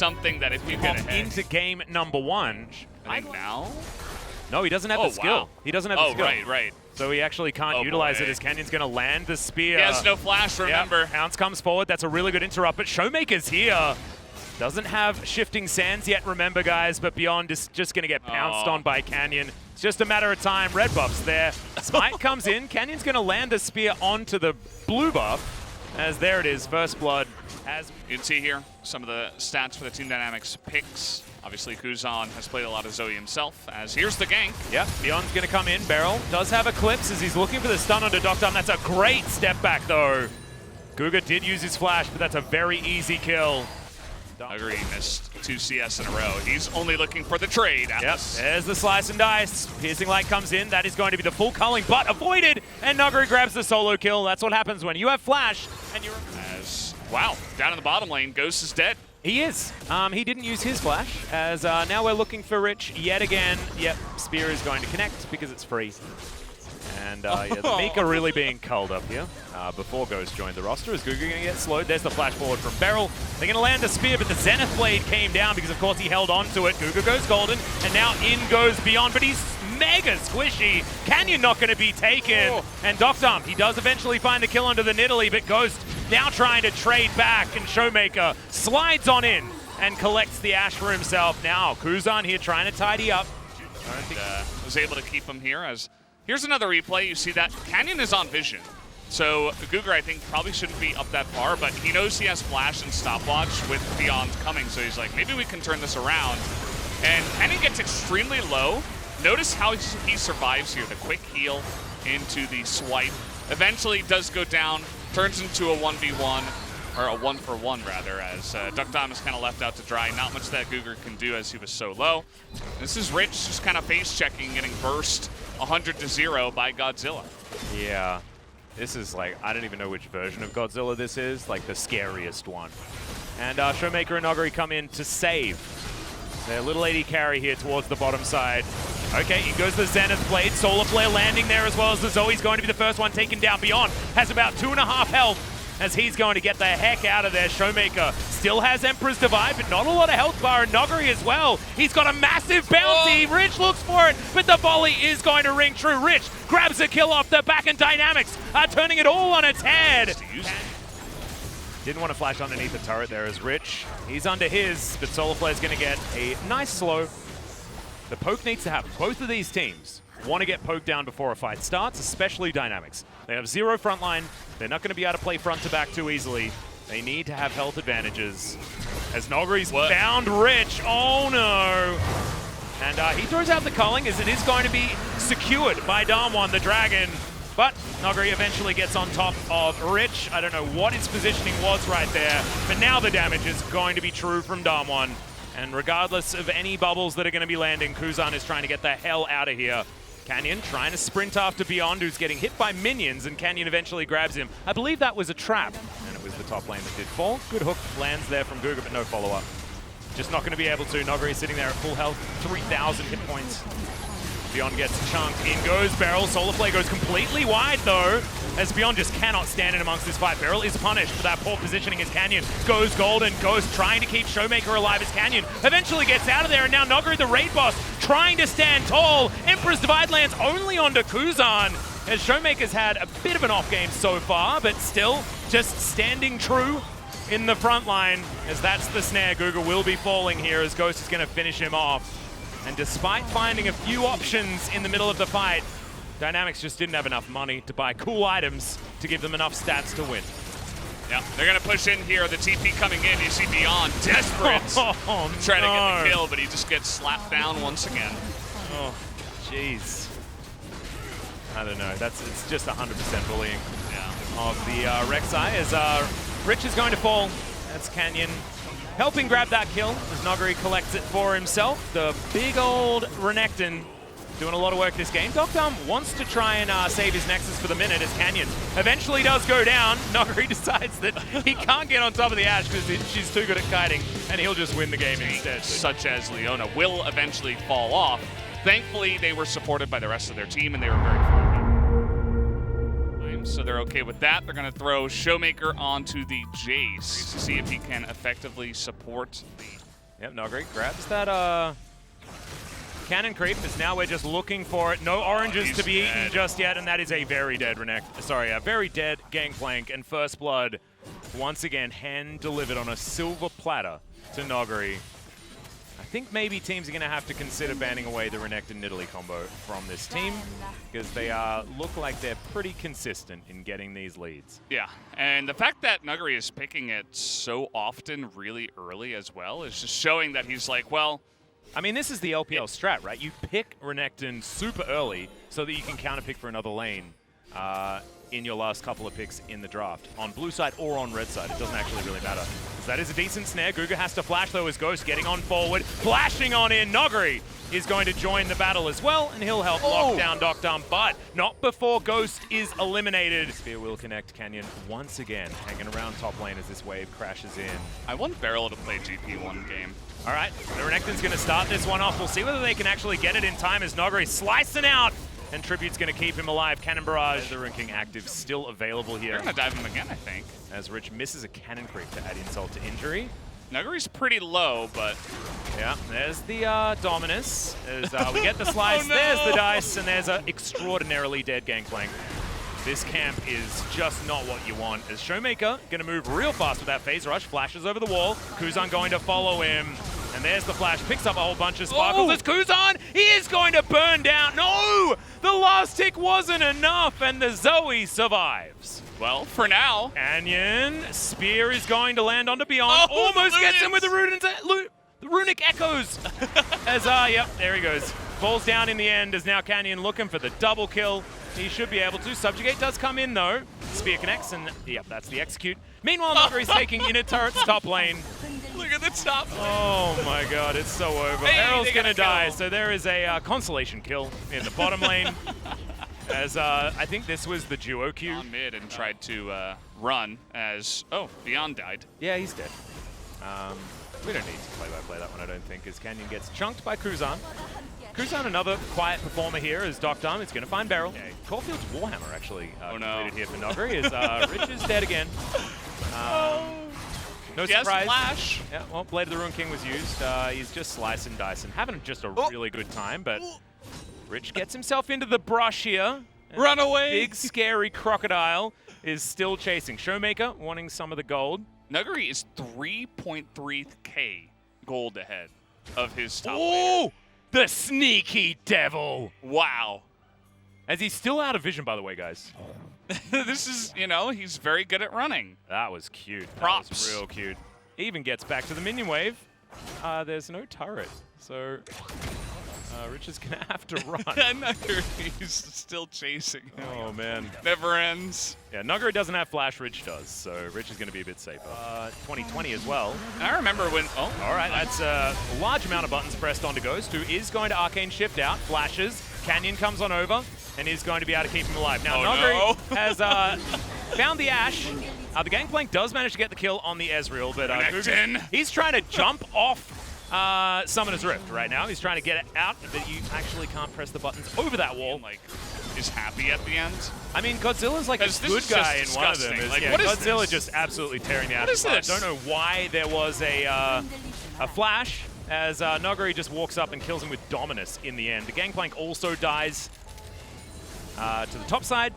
something that if you get ahead into game number 1. I think now. No, he doesn't have the skill. Wow. He doesn't have the skill. Right. So he actually can't utilize it as Canyon's going to land the spear. He has no flash, remember. Yep. Ounce comes forward. That's a really good interrupt, but Showmaker's here. Doesn't have shifting sands yet, remember, guys, but Beyond is just going to get pounced on by Canyon. It's just a matter of time. Red buff's there. Smite comes in. Canyon's going to land the spear onto the blue buff, as there it is, first blood. As you can see here some of the stats for the Team Dynamics picks. Obviously, Kuzan has played a lot of Zoe himself, as here's the gank. Yep, Beyond's going to come in. Beryl does have Eclipse as he's looking for the stun onto Doctor. That's a great step back, though. Guga did use his flash, but that's a very easy kill. Agree, missed 2 CS in a row. He's only looking for the trade. Yep, there's the slice and dice. Piercing Light comes in. That is going to be the full culling, but avoided. And Nuguri grabs the solo kill. That's what happens when you have flash and you're... Wow, down in the bottom lane, Ghost is dead. He is. He didn't use his flash, as now we're looking for Rich yet again. Yep, Spear is going to connect because it's free. And yeah, the Mika really being culled up here before Ghost joined the roster. Is Guga going to get slowed? There's the flash forward from Beryl. They're going to land a spear, but the Zenith Blade came down because, of course, he held on to it. Guga goes golden, and now in goes Beyond, but he's mega squishy. Canyon not going to be taken. And Doctum, he does eventually find the kill under the Nidalee, but Ghost now trying to trade back, and Showmaker slides on in and collects the Ash for himself. Now, Kuzan here trying to tidy up. And was able to keep him here as... Here's another replay. You see that Canyon is on vision. So Guga, I think, probably shouldn't be up that far, but he knows he has flash and stopwatch with Beyond coming, so he's like, maybe we can turn this around. And Canyon gets extremely low. Notice how he survives here. The quick heal into the swipe. Eventually does go down, turns into a 1v1, or a 1-for-1 rather, as Duckdom is kind of left out to dry. Not much that Guga can do as he was so low. This is Rich just kind of face checking, getting burst 100-0 by Godzilla. Yeah, this is like, I don't even know which version of Godzilla this is, like the scariest one. And Showmaker and Noguri come in to save. Their little AD carry here towards the bottom side. Okay, in goes the Zenith Blade. Solar Flare landing there as well as the Zoe's going to be the first one taken down. Beyond has about 2.5 health as he's going to get the heck out of there. Showmaker still has Emperor's Divide, but not a lot of health bar, and Noguri as well. He's got a massive bounty. Rich looks for it, but the volley is going to ring true. Rich grabs a kill off the back, and Dynamics are turning it all on its head. Didn't want to flash underneath the turret there as Rich. He's under his, but Solar Flare's going to get a nice slow. The poke needs to happen. Both of these teams want to get poked down before a fight starts, especially Dynamics. They have 0 frontline. They're not going to be able to play front to back too easily. They need to have health advantages. As Noguri's found Rich. Oh no! And he throws out the culling as it is going to be secured by Damwon, the dragon. But Noguri eventually gets on top of Rich. I don't know what his positioning was right there, but now the damage is going to be true from Damwon. And regardless of any bubbles that are going to be landing, Kuzan is trying to get the hell out of here. Canyon trying to sprint after Beyond, who's getting hit by minions, and Canyon eventually grabs him. I believe that was a trap, and it was the top lane that did fall. Good hook lands there from Guga, but no follow-up. Just not going to be able to. Noguri sitting there at full health, 3,000 hit points. Beyond gets chunked. In goes Beryl. Solar Flare goes completely wide, though, as Beyond just cannot stand in amongst this fight. Beryl is punished for that poor positioning as Canyon goes golden. Ghost trying to keep Showmaker alive as Canyon eventually gets out of there, and now Noguri, the raid boss, trying to stand tall. Emperor's Divide lands only onto Kuzan, as Showmaker's had a bit of an off game so far, but still just standing true in the front line, as that's the snare. Guga will be falling here as Ghost is going to finish him off. And despite finding a few options in the middle of the fight, Dynamics just didn't have enough money to buy cool items to give them enough stats to win. Yeah, they're going to push in here. The TP coming in. You see Beyond desperate trying to get the kill, but he just gets slapped down once again. Oh, jeez. I don't know. It's just 100% bullying of the Rek'Sai as Rich is going to fall. That's Canyon helping grab that kill as Noguri collects it for himself. The big old Renekton doing a lot of work this game. Doctum wants to try and save his Nexus for the minute as Canyon eventually does go down. Noguri decides that he can't get on top of the Ashe because she's too good at kiting, and he'll just win the game instead. Such as Leona will eventually fall off. Thankfully, they were supported by the rest of their team, and they were very far. So they're okay with that. They're going to throw Showmaker onto the Jace to see if he can effectively support Yep, Nogri grabs that cannon creep, as now we're just looking for it. No oranges to be eaten just yet, and that is a very dead a very dead Gangplank, and First Blood once again hand-delivered on a silver platter to Nogri. I think maybe teams are going to have to consider banning away the Renekton Nidalee combo from this team, because they look like they're pretty consistent in getting these leads. Yeah, and the fact that Nuggery is picking it so often really early as well is just showing that he's like, well... I mean, this is the LPL strat, right? You pick Renekton super early so that you can counterpick for another lane in your last couple of picks in the draft, on blue side or on red side. It doesn't actually really matter. That is a decent snare. Guga has to flash though as Ghost getting on forward, flashing on in. Nogri is going to join the battle as well, and he'll help lock down Doctum, but not before Ghost is eliminated. Spear will connect. Canyon once again hanging around top lane as this wave crashes in. I want Beryl to play GP one game. All right, the Renekton's going to start this one off. We'll see whether they can actually get it in time as Nogri slicing out. And Tribute's going to keep him alive. Cannon Barrage, the Rune King active, still available here. They're going to dive him again, I think. As Rich misses a cannon creep to add insult to injury. Nuggery's pretty low, but... Yeah, there's the Dominus. As we get the slice, Oh, no! There's the dice, and there's an extraordinarily dead Gangplank. This camp is just not what you want. As Showmaker going to move real fast with that phase rush, flashes over the wall. Kuzan going to follow him. And there's the flash, picks up a whole bunch of sparkles. It's Kuzan, he is going to burn down. No, the last tick wasn't enough, and the Zoe survives. Well, for now. Canyon, spear is going to land onto Beyond. Almost gets him with the runic echoes. As, yep, there he goes. Falls down in the end as now Canyon looking for the double kill. He should be able to. Subjugate does come in though. Spear connects, and yep, that's the execute. Meanwhile, Nogri's taking inner turret's top lane. Look at the top. Oh my god, it's so over. Hey, Errol's gonna die, so there is a consolation kill in the bottom lane. As I think this was the duo queue. On mid and tried to run as, Beyond died. Yeah, he's dead. We don't need to play-by-play that one, I don't think, as Canyon gets chunked by Kuzan. Kuzan, another quiet performer here, as Doctum is going to find Beryl. Yeah, Caulfield's Warhammer actually completed here for Nogri, as Rich is dead again. No surprise. Flash. Yeah, well, Blade of the Rune King was used. He's just slicing, dicing, having just a really good time, but Rich gets himself into the brush here. Run away! Big, scary crocodile is still chasing. Showmaker wanting some of the gold. Nuggery is 3.3k gold ahead of his top Oh, laner. the sneaky devil! Wow. As he's still out of vision, by the way, guys. This is, he's very good at running. That was cute. Props. That was real cute. Even gets back to the minion wave. There's no turret, so Rich is going to have to run. Nuggery's still chasing him. Oh, man. Never ends. Yeah, Nuggery doesn't have flash, Rich does, so Rich is going to be a bit safer. 2020 as well. I remember when... Oh, all right, that's a large amount of buttons pressed onto Ghost, who is going to Arcane Shift out, flashes, Canyon comes on over, and is going to be able to keep him alive. Now, Nuggery has found the Ashe. The Gangplank does manage to get the kill on the Ezreal, but he's trying to jump off Summoner's Rift right now. He's trying to get it out, but you actually can't press the buttons over that wall. Like, is happy at the end. I mean, Godzilla's like a good guy in one of them. Like, yeah, what is Godzilla this? just absolutely tearing the What Ashe is apart. this? I don't know why there was a flash as Nogari just walks up and kills him with Dominus in the end. The Gangplank also dies to the top side.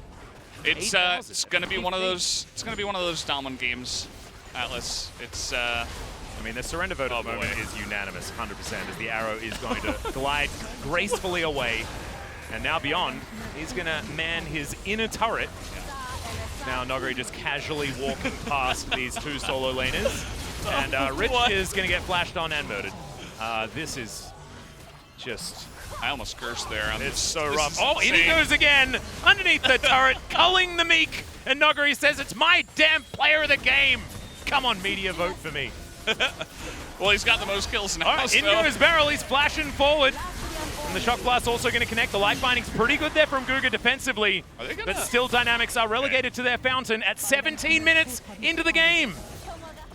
It's gonna be one of those. It's gonna be one of those Domin games, Atlas. It's. I mean, the surrender vote at the moment is unanimous, 100%, as the arrow is going to glide gracefully away. And now Beyond, he's going to man his inner turret. Now Nogari just casually walking past these two solo laners. And Rich is going to get flashed on and murdered. This is just... I almost cursed there. It's so rough. Oh, in he goes again, underneath the turret, culling the Meek. And Nogari says, it's my damn player of the game. Come on, media, vote for me. Well, he's got the most kills now. All right, into his barrel, he's flashing forward. And the Shock Blast also going to connect. The Life Binding's pretty good there from Guga defensively. But still, Dynamics are relegated to their fountain at 17 minutes into the game.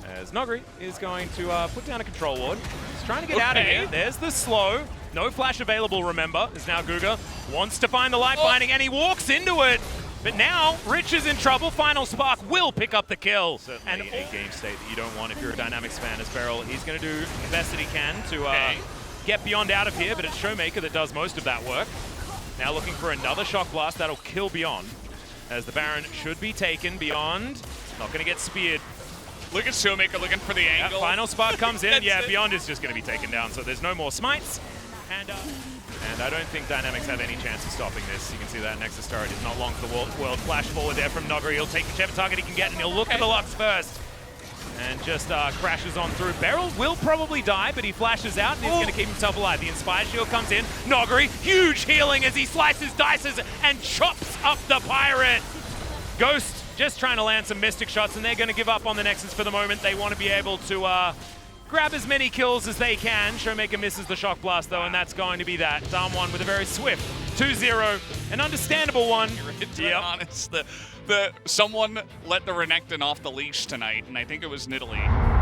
As Nogari is going to put down a control ward. He's trying to get out of here. There's the slow. No flash available, remember, as now Guga wants to find the Life Binding, and he walks into it. But now, Rich is in trouble. Final Spark will pick up the kill. Certainly a game state that you don't want if you're a Dynamics fan as Beryl. He's going to do the best that he can to get Beyond out of here, but it's Showmaker that does most of that work. Now looking for another Shock Blast. That'll kill Beyond, as the Baron should be taken. Beyond not going to get speared. Look at Showmaker looking for the angle. Final Spark comes in. Yeah, it. Beyond is just going to be taken down, so there's no more smites. And I don't think Dynamics have any chance of stopping this. You can see that Nexus turret is not long for the world. Flash forward there from Noggery. He'll take whichever target he can get, and he'll look at the Lux first. And just crashes on through. Beryl will probably die, but he flashes out, and he's going to keep himself alive. The Inspired Shield comes in. Noggery, huge healing as he slices, dices, and chops up the Pirate. Ghost just trying to land some Mystic shots, and they're going to give up on the Nexus for the moment. They want to be able to grab as many kills as they can. Showmaker misses the Shock Blast, though, and that's going to be that. Darm1 with a very swift 2-0. An understandable one. To be honest, someone let the Renekton off the leash tonight, and I think it was Nidalee.